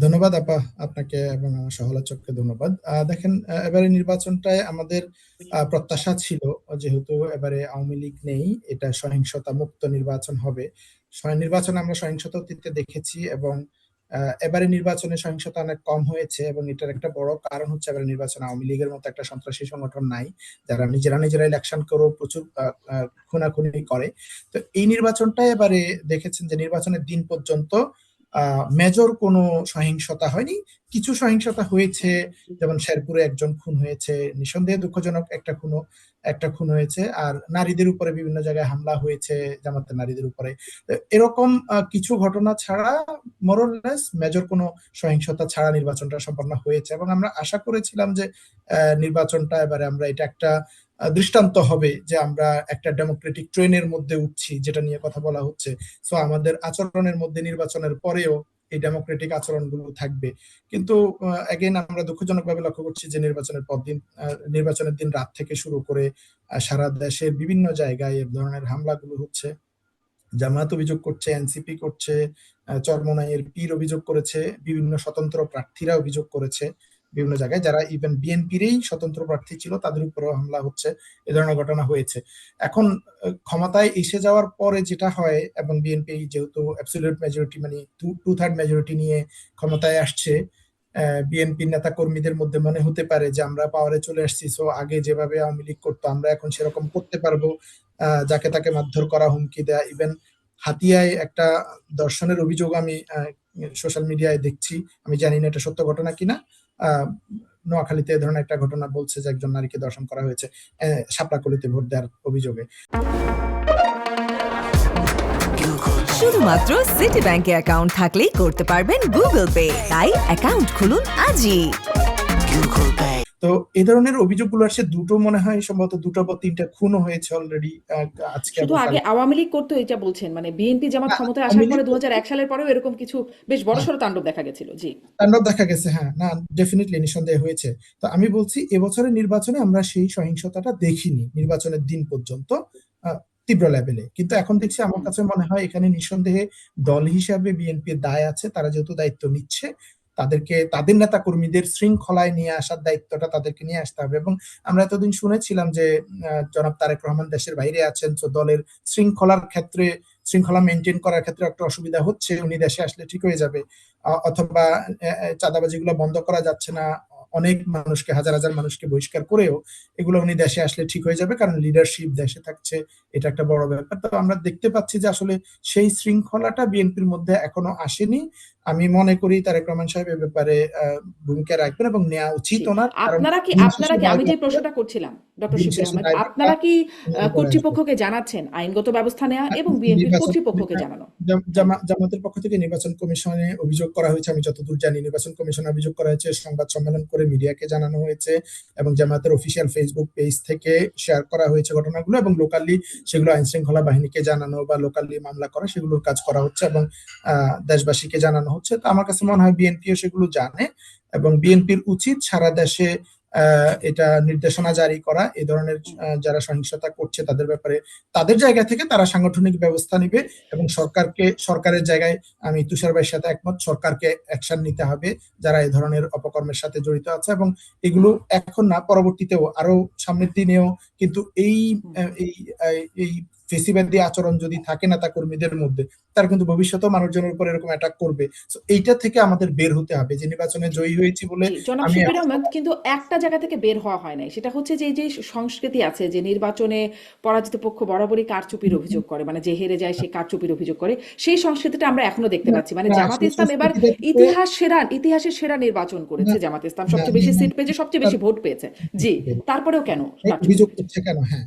ধন্যবাদ আপা, আপনাকে এবং আমার সহালোচককে ধন্যবাদ। দেখেন, এবারে নির্বাচনটায় আমাদের প্রত্যাশা ছিল, যেহেতু এবারে আওয়ামী লীগ নেই, এটা সহিংসতা মুক্ত নির্বাচন হবে। নির্বাচনে আমরা সহিংসতা অতীতে দেখেছি, এবং এবারে নির্বাচনে সহিংসতা অনেক কম হয়েছে, এবং এটার একটা বড় কারণ হচ্ছে এবারে নির্বাচনে আওয়ামী লীগের মতো একটা সন্ত্রাসী সংগঠন নাই, যারা নিজেরা নিজেরা ইলেকশন করেও প্রচুর খুনাখুনি করে। তো এই নির্বাচনটাই এবারে দেখেছেন যে নির্বাচনের দিন পর্যন্ত মেজর কোনো সহিংসতা হয়নি। কিছু সহিংসতা হয়েছে, যেমন শেরপুরে একজন খুন হয়েছে, নিঃসন্দেহে দুঃখজনক একটা খুন হয়েছে। আর নারীদের উপরে বিভিন্ন জায়গায় হামলা হয়েছে, জামাতের নারীদের উপরে। এরকম কিছু ঘটনা ছাড়া মোরলেস মেজর কোনো সহিংসতা ছাড়া নির্বাচনটা সম্পন্ন হয়েছে, এবং আমরা আশা করেছিলাম যে নির্বাচনটা এবারে আমরা এটা একটা দৃষ্টান্ত হবে যে আমরা একটা ডেমোক্রেটিক ট্রেনের মধ্যে উঠছি, যেটা নিয়ে কথা বলা হচ্ছে। সো আমাদের আচরণের মধ্যে নির্বাচনের পরেও এই ডেমোক্রেটিক আচরণগুলো থাকবে। কিন্তু এগেইন আমরা দুঃখজনকভাবে লক্ষ্য করছি যে নির্বাচনের দিন রাত থেকে শুরু করে সারা দেশের বিভিন্ন জায়গায় এ ধরনের হামলাগুলো হচ্ছে। জামায়াত অভিযোগ করছে, এনসিপি করছে, চরমোনাইয়ের পীর অভিযোগ করেছে, বিভিন্ন স্বতন্ত্র প্রার্থীরা অভিযোগ করেছে বিভিন্ন জায়গায়, যারা ইভেন বিএনপিরই স্বতন্ত্র প্রার্থী ছিল তাদের উপরেও হামলা হচ্ছে। এ ধরনের ঘটনা হয়েছে। এখন ক্ষমতায় এসে যাওয়ার পরে যেটা হয়, এবং বিএনপি যেহেতু অ্যাবসলিউট মেজরিটি, মানে টু থার্ড মেজরিটি নিয়ে ক্ষমতায় আসছে, বিএনপি নেতা কর্মীদের মধ্যে মনে হতে পারে যে আমরা পাওয়ারে চলে আসছি, সো আগে যেভাবে আওয়ামী লীগ করতো আমরা এখন সেরকম করতে পারবো। যাকে তাকে মারধর করা, হুমকি দেয়া, ইভেন হাতিয়ায় একটা দর্শনের অভিযোগ আমি সোশ্যাল মিডিয়ায় দেখছি। আমি জানি না এটা সত্য ঘটনা কিনা। নোয়াখালীতে এ ধরনের একটা ঘটনা বলছে যে একজন নারীকে দর্শন করা হয়েছে শাপলাকলিতে ভোট দেওয়ার অভিযোগে। শুধুমাত্র সিটি ব্যাংকে অ্যাকাউন্ট থাকলেই করতে পারবেন গুগল পে। তাই অ্যাকাউন্ট খুলুন আজই। তো এই ধরনের অভিযোগগুলো আসছে, দুটো মনে হয় সম্ভবত দুটো বা তিনটা খুনও হয়েছে অলরেডি আজকে। শুধু আগে আওয়ামী লীগ করতো এটা বলছেন, মানে বিএনপি জামাত ক্ষমতায় আসার পরে 2001 সালের পরেও এরকম কিছু বেশ বড়সড় তাণ্ডব দেখা গেছিল? জি, তাণ্ডব দেখা গেছে, হ্যাঁ, না ডেফিনেটলি নিঃসন্দেহে হয়েছে। তো আমি বলছি এবছরের নির্বাচনে আমরা সেই সহিংসতাটা দেখিনি নির্বাচনের দিন পর্যন্ত তীব্র লেভেলে, কিন্তু এখন দেখছি আমার কাছে মনে হয় এখানে নিঃসন্দেহে দল হিসাবে বিএনপির দায় আছে। তারা যেহেতু দায়িত্ব নিচ্ছে, তাদেরকে তাদের নেতা কর্মীদের শৃঙ্খলায় নিয়ে আসার দায়িত্বটা তাদেরকে নিয়ে আসতে হবে। এবং আমরা এতদিন শুনেছিলাম যে জনাব তারেক রহমান দেশের বাইরে আছেন, তো দলের শৃঙ্খলা মেনটেন করার ক্ষেত্রে একটা অসুবিধা হচ্ছে, উনি দেশে আসলে ঠিক হয়ে যাবে। অথবা চাঁদাবাজিগুলো বন্ধ করা যাচ্ছে না, অনেক মানুষকে, হাজার হাজার মানুষকে বহিষ্কার করেও এগুলো উনি দেশে আসলে ঠিক হয়ে যাবে, কারণ লিডারশিপ দেশে থাকছে, এটা একটা বড় ব্যাপার। তো আমরা দেখতে পাচ্ছি যে আসলে সেই শৃঙ্খলাটা বিএনপির মধ্যে এখনো আসেনি। আমি মনে করি তারেক রহমান সাহেব এ ব্যাপারে ভূমিকা রাখবেন এবং নেওয়া উচিত ওনার। আপনারা কি আমি যে প্রশ্নটা করছিলাম ডক্টর শিবলি আহমেদ, আপনারা কি কর্তৃপক্ষকে জানাচ্ছেন আইনগত ব্যবস্থা নেওয়া এবং বিএনপির কর্তৃপক্ষকে জানানো? জামাতের পক্ষ থেকে নির্বাচন কমিশনে অভিযোগ করা হয়েছে, আমি যতদূর জানি নির্বাচন কমিশনে অভিযোগ করা হয়েছে, সংবাদ সম্মেলন করে মিডিয়াকে জানানো হয়েছে, এবং জামাতের অফিসিয়াল ফেসবুক পেজ থেকে শেয়ার করা হয়েছে ঘটনাগুলো, এবং লোকালি সেগুলো আইন শৃঙ্খলা বাহিনীকে জানানো বা লোকালি মামলা করা, সেগুলোর কাজ করা হচ্ছে এবং দেশবাসীকে জানানো হচ্ছে। তো আমার কাছে মনে হয় বিএনপিও সেগুলো জানে, এবং বিএনপির উচিত সারা দেশে এটা নির্দেশনা জারি করা, এই ধরনের যারা সহিংসতা করছে তাদের ব্যাপারে তাদের জায়গা থেকে তারা সাংগঠনিক ব্যবস্থা নিবে, এবং সরকারের জায়গায় আমি তুষার ভাইয়ের সাথে একমত, সরকারকে অ্যাকশন নিতে হবে যারা এই ধরনের অপকর্মের সাথে জড়িত আছে। এবং এগুলো এখন না, পরবর্তীতেও আরো সামনের দিনেও কিন্তু এই ফেসিবাদী আচরণ যদি থাকে নেতা কর্মীদের মধ্যে, তারা কিন্তু ভবিষ্যতেও মানুষজনের উপর এরকম অ্যাটাক করবে। এইটা থেকে আমাদের বের হতে হবে। যে নির্বাচনে জয়ী হয়েছি বলে জনাব শিবির আহমেদ, কিন্তু একটা জায়গা থেকে বের হওয়া হয় নাই, সেটা হচ্ছে যে সংস্কৃতি আছে যে নির্বাচনে পরাজিত পক্ষ বরাবরই কারচুপির অভিযোগ করে, মানে যে হেরে যায় সে কারচুপির অভিযোগ করে, সেই সংস্কৃতিটা আমরা এখনো দেখতে পাচ্ছি। মানে জামাত ইসলাম এবার ইতিহাসের সেরা নির্বাচন করেছে। জামাত ইসলাম সবচেয়ে বেশি সিট পেয়েছে, সবচেয়ে বেশি ভোট পেয়েছে। জি, তারপরেও কেন অভিযোগ করছে কেন? হ্যাঁ,